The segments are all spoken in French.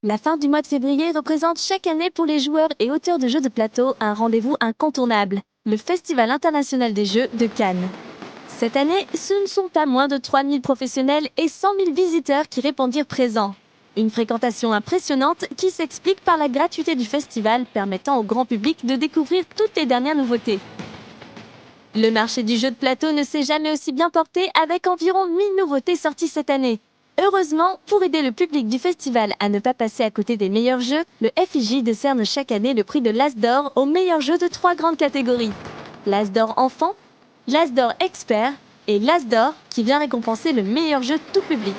La fin du mois de février représente chaque année pour les joueurs et auteurs de jeux de plateau un rendez-vous incontournable, le Festival international des jeux de Cannes. Cette année, ce ne sont pas moins de 3000 professionnels et 100 000 visiteurs qui répondirent présents. Une fréquentation impressionnante qui s'explique par la gratuité du festival permettant au grand public de découvrir toutes les dernières nouveautés. Le marché du jeu de plateau ne s'est jamais aussi bien porté avec environ 1000 nouveautés sorties cette année. Heureusement, pour aider le public du festival à ne pas passer à côté des meilleurs jeux, le FIJ décerne chaque année le prix de l'As d'Or aux meilleurs jeux de 3 grandes catégories. L'As d'Or enfant, l'As d'Or expert et l'As d'Or qui vient récompenser le meilleur jeu tout public.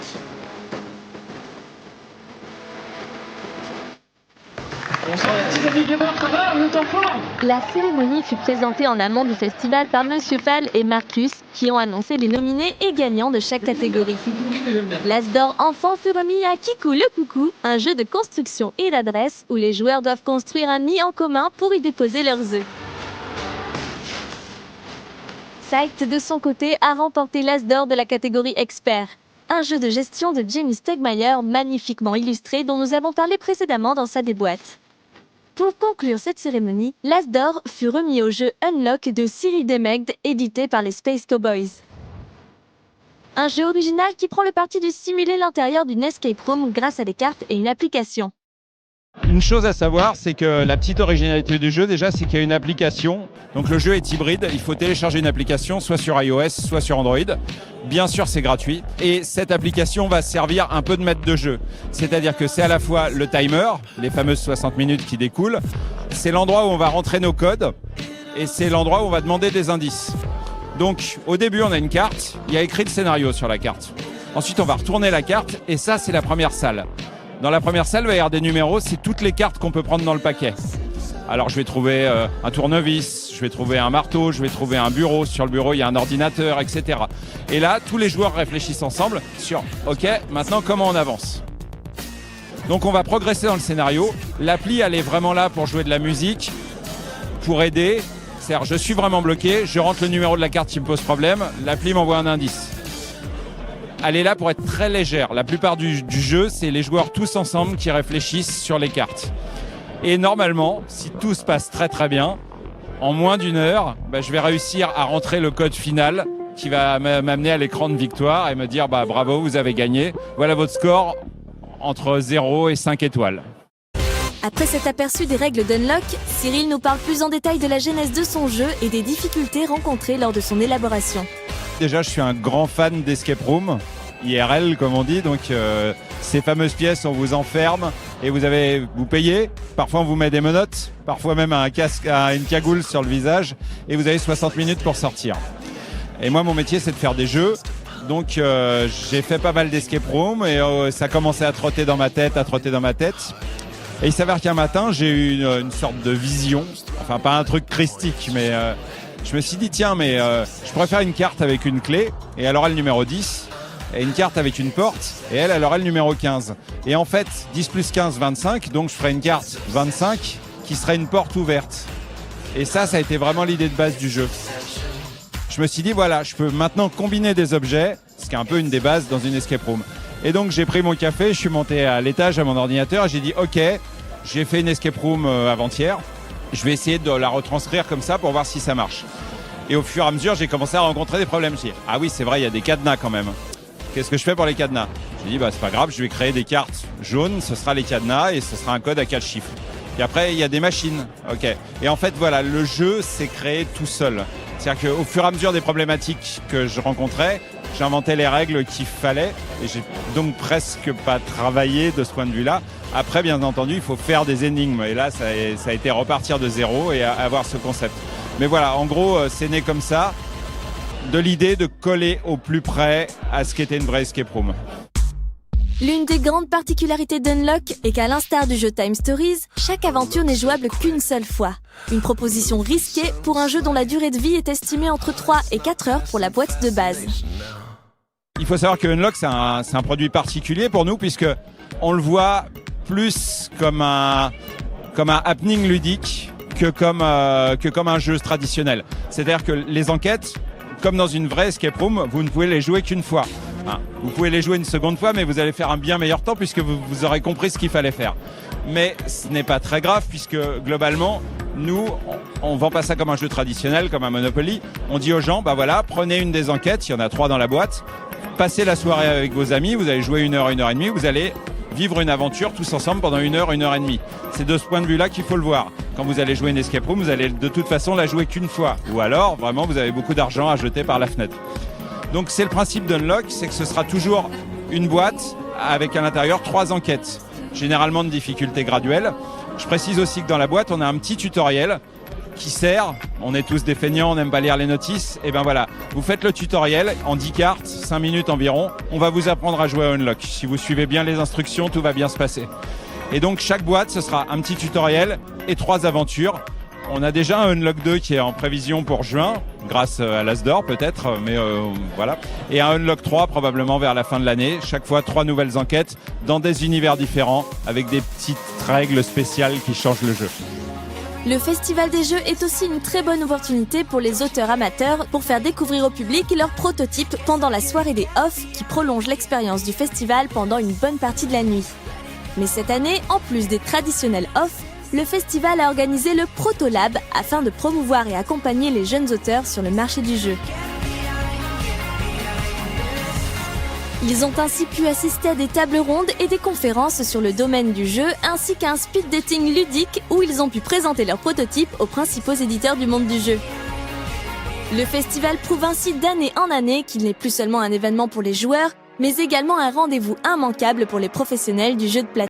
Bonsoir les petits amis gamers, ça va? Vous êtes en forme? La cérémonie fut présentée en amont du festival par Monsieur Fall et Marcus, qui ont annoncé les nominés et gagnants de chaque catégorie. L'As d'Or enfant fut remis à Kikou le Coucou, un jeu de construction et d'adresse où les joueurs doivent construire un nid en commun pour y déposer leurs œufs. Sight, de son côté, a remporté l'As d'Or de la catégorie expert. Un jeu de gestion de Jamie Stegmaier magnifiquement illustré dont nous avons parlé précédemment dans sa déboîte. Pour conclure cette cérémonie, l'As d'Or fut remis au jeu Unlock de Cyril Demegd, édité par les Space Cowboys. Un jeu original qui prend le parti de simuler l'intérieur d'une escape room grâce à des cartes et une application. Une chose à savoir, c'est que la petite originalité du jeu, déjà, c'est qu'il y a une application. Donc le jeu est hybride, il faut télécharger une application, soit sur iOS, soit sur Android. Bien sûr, c'est gratuit. Et cette application va servir un peu de maître de jeu. C'est-à-dire que c'est à la fois le timer, les fameuses 60 minutes qui découlent, c'est l'endroit où on va rentrer nos codes, et c'est l'endroit où on va demander des indices. Donc au début, on a une carte, il y a écrit le scénario sur la carte. Ensuite, on va retourner la carte, et ça, c'est la première salle. Dans la première salle, il va y avoir des numéros, c'est toutes les cartes qu'on peut prendre dans le paquet. Alors je vais trouver un tournevis, je vais trouver un marteau, je vais trouver un bureau. Sur le bureau, il y a un ordinateur, etc. Et là, tous les joueurs réfléchissent ensemble sur « Ok, maintenant comment on avance ?» Donc on va progresser dans le scénario. L'appli, elle est vraiment là pour jouer de la musique, pour aider. C'est-à-dire, je suis vraiment bloqué, je rentre le numéro de la carte qui me pose problème, l'appli m'envoie un indice. Elle est là pour être très légère. La plupart du jeu, c'est les joueurs tous ensemble qui réfléchissent sur les cartes. Et normalement, si tout se passe très très bien, en moins d'une heure, je vais réussir à rentrer le code final qui va m'amener à l'écran de victoire et me dire bravo, vous avez gagné. Voilà votre score entre 0 et 5 étoiles. Après cet aperçu des règles d'Unlock, Cyril nous parle plus en détail de la genèse de son jeu et des difficultés rencontrées lors de son élaboration. Déjà, je suis un grand fan d'escape room, IRL comme on dit, donc ces fameuses pièces, on vous enferme et vous payez. Parfois, on vous met des menottes, parfois même un casque, une cagoule sur le visage et vous avez 60 minutes pour sortir. Et moi, mon métier, c'est de faire des jeux. Donc, j'ai fait pas mal d'escape room et ça commençait à trotter dans ma tête, Et il s'avère qu'un matin, j'ai eu une sorte de vision, enfin pas un truc christique, mais je me suis dit tiens, mais je pourrais faire une carte avec une clé et elle aura le numéro 10, et une carte avec une porte et elle aura le numéro 15. Et en fait, 10 plus 15, 25, donc je ferai une carte 25 qui serait une porte ouverte. Et ça a été vraiment l'idée de base du jeu. Je me suis dit voilà, je peux maintenant combiner des objets, ce qui est un peu une des bases dans une escape room. Et donc j'ai pris mon café, je suis monté à l'étage à mon ordinateur et j'ai dit ok, j'ai fait une escape room avant-hier, je vais essayer de la retranscrire comme ça pour voir si ça marche. Et au fur et à mesure, j'ai commencé à rencontrer des problèmes. J'ai dit ah oui, c'est vrai, il y a des cadenas quand même. Qu'est-ce que je fais pour les cadenas? J'ai dit c'est pas grave, je vais créer des cartes jaunes, ce sera les cadenas et ce sera un code à 4 chiffres. Et après, il y a des machines. Ok. Et en fait, voilà, le jeu s'est créé tout seul. C'est-à-dire qu'au fur et à mesure des problématiques que je rencontrais, j'inventais les règles qu'il fallait et j'ai donc presque pas travaillé de ce point de vue-là. Après, bien entendu, il faut faire des énigmes et là, ça a été repartir de zéro et avoir ce concept. Mais voilà, en gros, c'est né comme ça, de l'idée de coller au plus près à ce qu'était une vraie escape room. L'une des grandes particularités d'Unlock est qu'à l'instar du jeu Time Stories, chaque aventure n'est jouable qu'une seule fois. Une proposition risquée pour un jeu dont la durée de vie est estimée entre 3 et 4 heures pour la boîte de base. Il faut savoir que Unlock, c'est un produit particulier pour nous puisque on le voit plus comme un happening ludique que comme un jeu traditionnel. C'est-à-dire que les enquêtes, comme dans une vraie escape room, vous ne pouvez les jouer qu'une fois. Hein. Vous pouvez les jouer une seconde fois, mais vous allez faire un bien meilleur temps puisque vous aurez compris ce qu'il fallait faire. Mais ce n'est pas très grave puisque globalement, nous, on vend pas ça comme un jeu traditionnel, comme un Monopoly. On dit aux gens, bah voilà, prenez une des enquêtes, il y en a 3 dans la boîte, passez la soirée avec vos amis, vous allez jouer 1 heure, 1 heure et demie, vous allez vivre une aventure tous ensemble pendant 1 heure, 1 heure et demie. C'est de ce point de vue-là qu'il faut le voir. Quand vous allez jouer une escape room, vous allez de toute façon la jouer qu'une fois. Ou alors, vraiment, vous avez beaucoup d'argent à jeter par la fenêtre. Donc c'est le principe d'Unlock, c'est que ce sera toujours une boîte avec à l'intérieur 3 enquêtes, généralement de difficulté graduelle. Je précise aussi que dans la boîte, on a un petit tutoriel qui sert, on est tous des feignants, on n'aime pas lire les notices, et ben voilà, vous faites le tutoriel en 10 cartes, 5 minutes environ, on va vous apprendre à jouer à Unlock. Si vous suivez bien les instructions, tout va bien se passer. Et donc chaque boîte, ce sera un petit tutoriel et 3 aventures. On a déjà un Unlock 2 qui est en prévision pour juin, grâce à l'As d'Or peut-être, mais voilà. Et un Unlock 3 probablement vers la fin de l'année. Chaque fois 3 nouvelles enquêtes dans des univers différents avec des petites règles spéciales qui changent le jeu. Le Festival des Jeux est aussi une très bonne opportunité pour les auteurs amateurs pour faire découvrir au public leurs prototypes pendant la soirée des off qui prolonge l'expérience du festival pendant une bonne partie de la nuit. Mais cette année, en plus des traditionnels off, le festival a organisé le Protolab afin de promouvoir et accompagner les jeunes auteurs sur le marché du jeu. Ils ont ainsi pu assister à des tables rondes et des conférences sur le domaine du jeu, ainsi qu'à un speed dating ludique où ils ont pu présenter leurs prototypes aux principaux éditeurs du monde du jeu. Le festival prouve ainsi d'année en année qu'il n'est plus seulement un événement pour les joueurs, mais également un rendez-vous immanquable pour les professionnels du jeu de plateau.